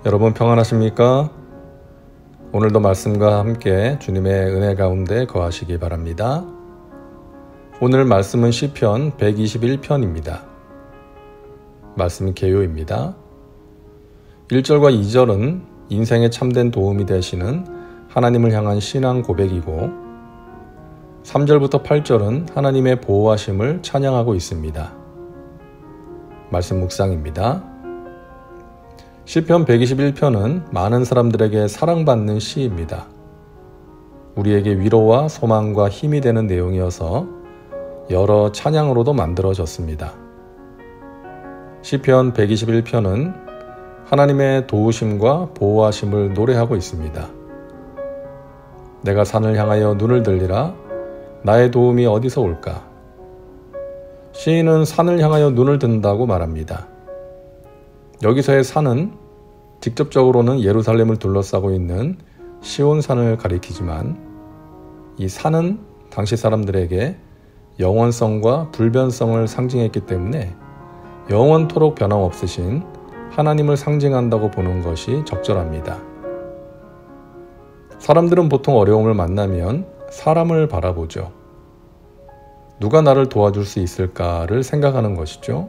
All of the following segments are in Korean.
여러분 평안하십니까? 오늘도 말씀과 함께 주님의 은혜 가운데 거하시기 바랍니다. 오늘 말씀은 시편 121편입니다. 말씀 개요입니다. 1절과 2절은 인생에 참된 도움이 되시는 하나님을 향한 신앙 고백이고 3절부터 8절은 하나님의 보호하심을 찬양하고 있습니다. 말씀 묵상입니다. 시편 121편은 많은 사람들에게 사랑받는 시입니다. 우리에게 위로와 소망과 힘이 되는 내용이어서 여러 찬양으로도 만들어졌습니다. 시편 121편은 하나님의 도우심과 보호하심을 노래하고 있습니다. 내가 산을 향하여 눈을 들리라. 나의 도움이 어디서 올까? 시인은 산을 향하여 눈을 든다고 말합니다. 여기서의 산은 직접적으로는 예루살렘을 둘러싸고 있는 시온산을 가리키지만 이 산은 당시 사람들에게 영원성과 불변성을 상징했기 때문에 영원토록 변함없으신 하나님을 상징한다고 보는 것이 적절합니다. 사람들은 보통 어려움을 만나면 사람을 바라보죠. 누가 나를 도와줄 수 있을까를 생각하는 것이죠.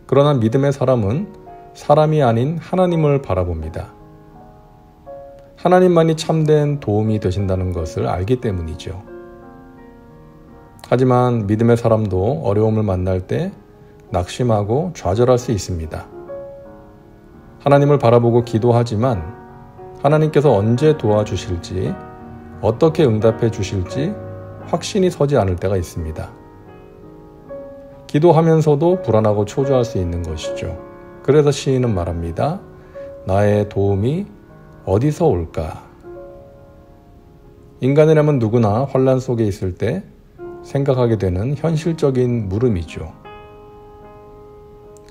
그러나 믿음의 사람은 사람이 아닌 하나님을 바라봅니다. 하나님만이 참된 도움이 되신다는 것을 알기 때문이죠. 하지만 믿음의 사람도 어려움을 만날 때 낙심하고 좌절할 수 있습니다. 하나님을 바라보고 기도하지만 하나님께서 언제 도와주실지, 어떻게 응답해 주실지 확신이 서지 않을 때가 있습니다. 기도하면서도 불안하고 초조할 수 있는 것이죠. 그래서 시인은 말합니다. 나의 도움이 어디서 올까? 인간이라면 누구나 환난 속에 있을 때 생각하게 되는 현실적인 물음이죠.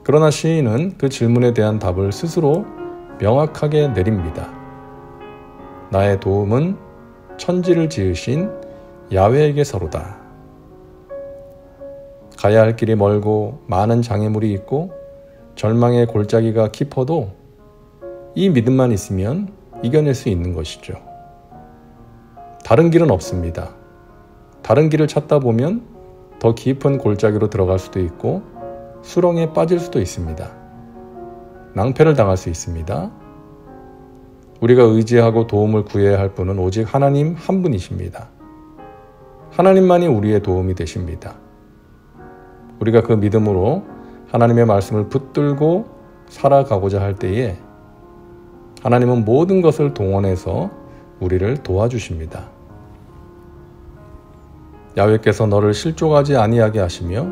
그러나 시인은 그 질문에 대한 답을 스스로 명확하게 내립니다. 나의 도움은 천지를 지으신 야훼에게서로다. 가야 할 길이 멀고 많은 장애물이 있고 절망의 골짜기가 깊어도 이 믿음만 있으면 이겨낼 수 있는 것이죠. 다른 길은 없습니다. 다른 길을 찾다 보면 더 깊은 골짜기로 들어갈 수도 있고 수렁에 빠질 수도 있습니다. 낭패를 당할 수 있습니다. 우리가 의지하고 도움을 구해야 할 분은 오직 하나님 한 분이십니다. 하나님만이 우리의 도움이 되십니다. 우리가 그 믿음으로 하나님의 말씀을 붙들고 살아가고자 할 때에 하나님은 모든 것을 동원해서 우리를 도와주십니다. 야훼께서 너를 실족하지 아니하게 하시며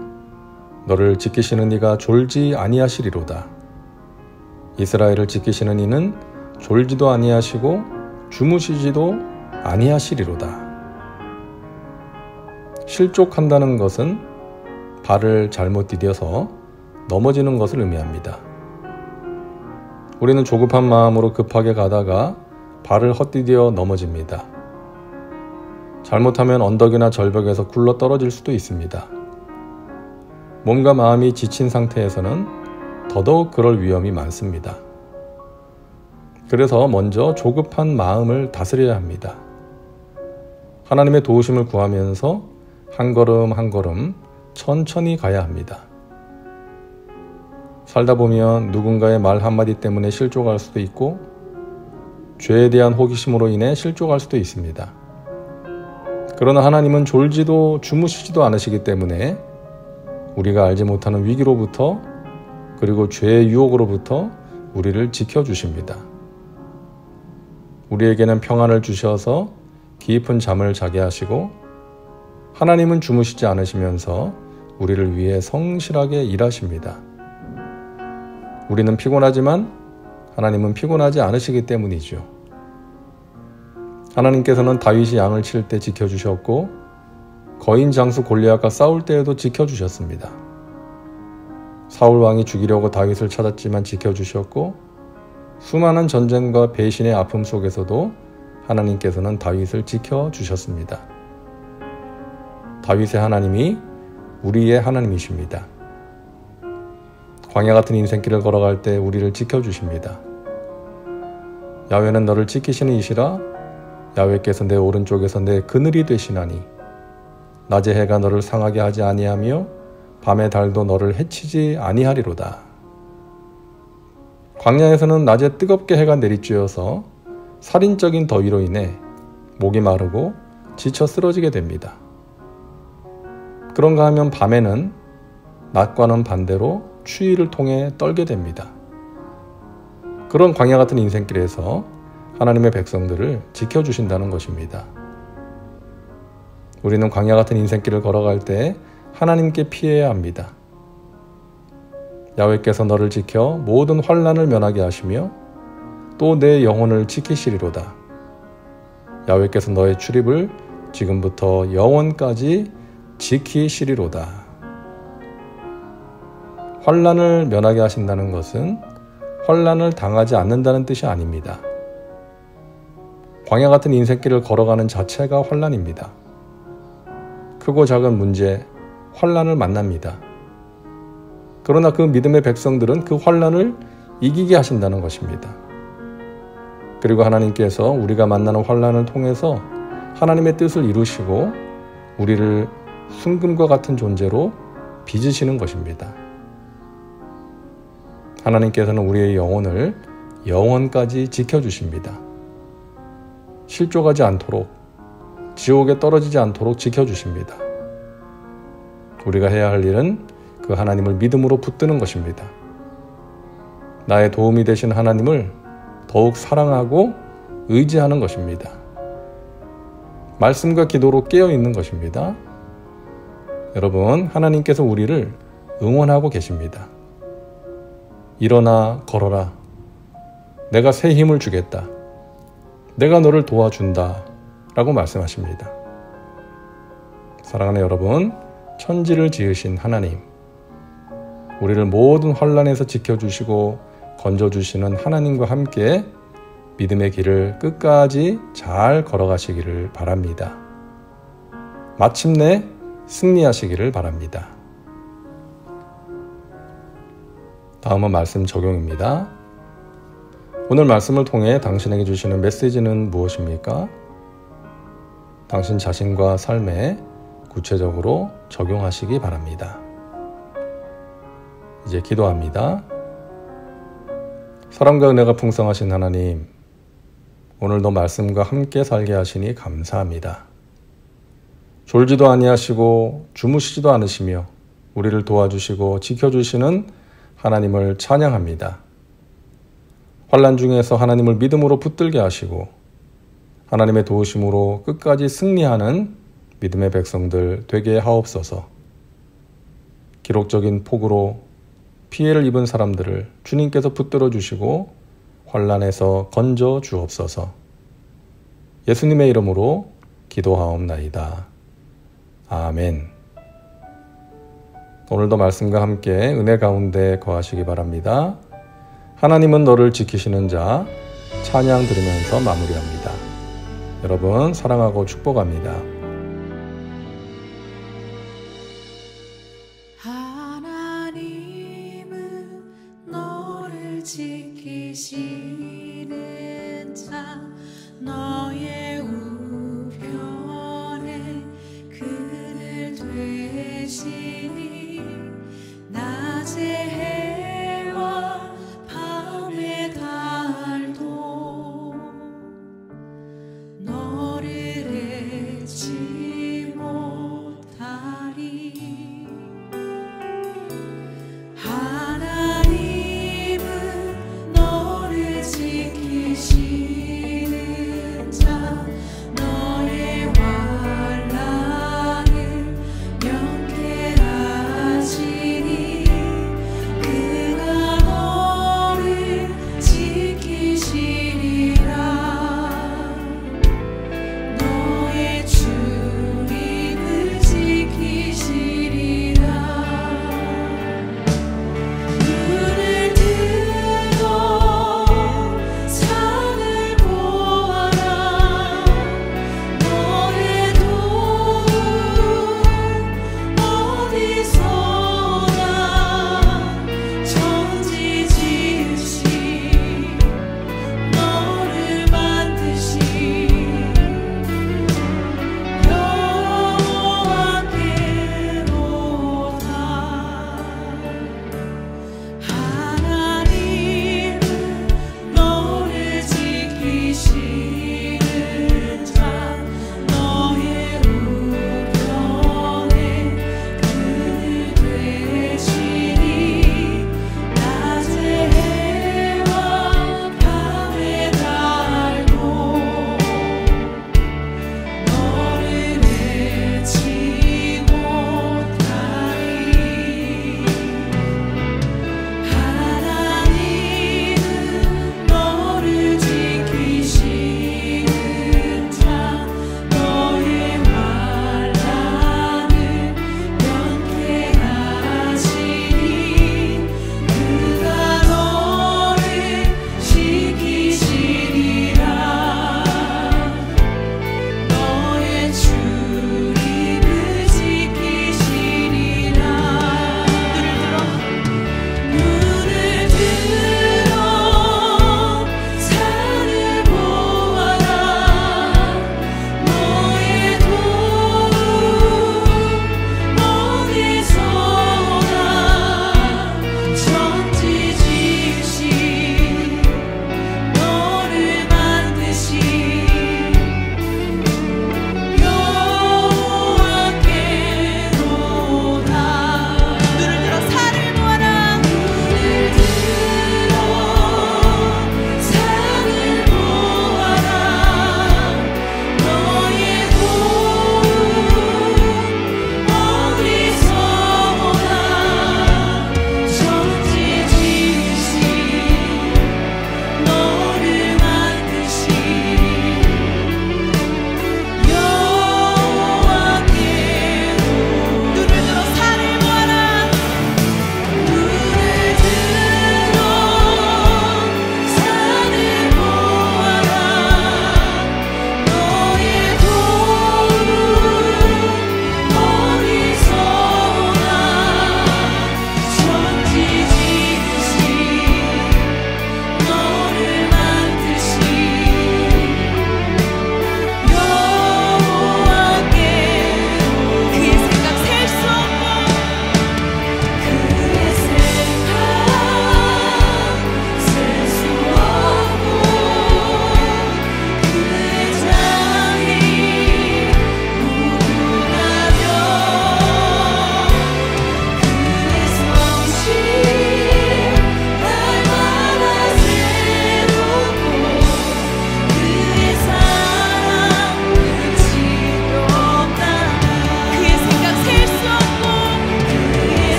너를 지키시는 이가 졸지 아니하시리로다. 이스라엘을 지키시는 이는 졸지도 아니하시고 주무시지도 아니하시리로다. 실족한다는 것은 발을 잘못 디뎌서 넘어지는 것을 의미합니다. 우리는 조급한 마음으로 급하게 가다가 발을 헛디뎌 넘어집니다. 잘못하면 언덕이나 절벽에서 굴러 떨어질 수도 있습니다. 몸과 마음이 지친 상태에서는 더더욱 그럴 위험이 많습니다. 그래서 먼저 조급한 마음을 다스려야 합니다. 하나님의 도우심을 구하면서 한 걸음 한 걸음 천천히 가야 합니다. 살다 보면 누군가의 말 한마디 때문에 실족할 수도 있고 죄에 대한 호기심으로 인해 실족할 수도 있습니다. 그러나 하나님은 졸지도 주무시지도 않으시기 때문에 우리가 알지 못하는 위기로부터 그리고 죄의 유혹으로부터 우리를 지켜주십니다. 우리에게는 평안을 주셔서 깊은 잠을 자게 하시고 하나님은 주무시지 않으시면서 우리를 위해 성실하게 일하십니다. 우리는 피곤하지만 하나님은 피곤하지 않으시기 때문이죠. 하나님께서는 다윗이 양을 칠 때 지켜주셨고 거인 장수 골리앗과 싸울 때에도 지켜주셨습니다. 사울 왕이 죽이려고 다윗을 찾았지만 지켜주셨고 수많은 전쟁과 배신의 아픔 속에서도 하나님께서는 다윗을 지켜주셨습니다. 다윗의 하나님이 우리의 하나님이십니다. 광야 같은 인생길을 걸어갈 때 우리를 지켜주십니다. 야훼는 너를 지키시는 이시라. 야훼께서 내 오른쪽에서 내 그늘이 되시나니 낮의 해가 너를 상하게 하지 아니하며 밤의 달도 너를 해치지 아니하리로다. 광야에서는 낮에 뜨겁게 해가 내리쬐어서 살인적인 더위로 인해 목이 마르고 지쳐 쓰러지게 됩니다. 그런가 하면 밤에는 낮과는 반대로 추위를 통해 떨게 됩니다. 그런 광야 같은 인생길에서 하나님의 백성들을 지켜주신다는 것입니다. 우리는 광야 같은 인생길을 걸어갈 때 하나님께 피해야 합니다. 야훼께서 너를 지켜 모든 환난을 면하게 하시며 또 내 영혼을 지키시리로다. 야훼께서 너의 출입을 지금부터 영원까지 지키시리로다. 환난을 면하게 하신다는 것은 환난을 당하지 않는다는 뜻이 아닙니다. 광야 같은 인생길을 걸어가는 자체가 환난입니다. 크고 작은 문제, 환난을 만납니다. 그러나 그 믿음의 백성들은 그 환난을 이기게 하신다는 것입니다. 그리고 하나님께서 우리가 만나는 환난을 통해서 하나님의 뜻을 이루시고 우리를 순금과 같은 존재로 빚으시는 것입니다. 하나님께서는 우리의 영혼을 영원까지 지켜주십니다. 실족하지 않도록, 지옥에 떨어지지 않도록 지켜주십니다. 우리가 해야 할 일은 그 하나님을 믿음으로 붙드는 것입니다. 나의 도움이 되신 하나님을 더욱 사랑하고 의지하는 것입니다. 말씀과 기도로 깨어있는 것입니다. 여러분, 하나님께서 우리를 응원하고 계십니다. 일어나 걸어라. 내가 새 힘을 주겠다. 내가 너를 도와준다. 라고 말씀하십니다. 사랑하는 여러분, 천지를 지으신 하나님, 우리를 모든 환난에서 지켜주시고 건져주시는 하나님과 함께 믿음의 길을 끝까지 잘 걸어가시기를 바랍니다. 마침내 승리하시기를 바랍니다. 다음은 말씀 적용입니다. 오늘 말씀을 통해 당신에게 주시는 메시지는 무엇입니까? 당신 자신과 삶에 구체적으로 적용하시기 바랍니다. 이제 기도합니다. 사랑과 은혜가 풍성하신 하나님, 오늘도 말씀과 함께 살게 하시니 감사합니다. 졸지도 아니하시고 주무시지도 않으시며 우리를 도와주시고 지켜주시는 하나님을 찬양합니다. 환난 중에서 하나님을 믿음으로 붙들게 하시고 하나님의 도우심으로 끝까지 승리하는 믿음의 백성들 되게 하옵소서. 기록적인 폭우로 피해를 입은 사람들을 주님께서 붙들어 주시고 환난에서 건져 주옵소서. 예수님의 이름으로 기도하옵나이다. 아멘. 오늘도 말씀과 함께 은혜 가운데 거하시기 바랍니다. 하나님은 너를 지키시는 자, 찬양 들으면서 마무리합니다. 여러분 사랑하고 축복합니다.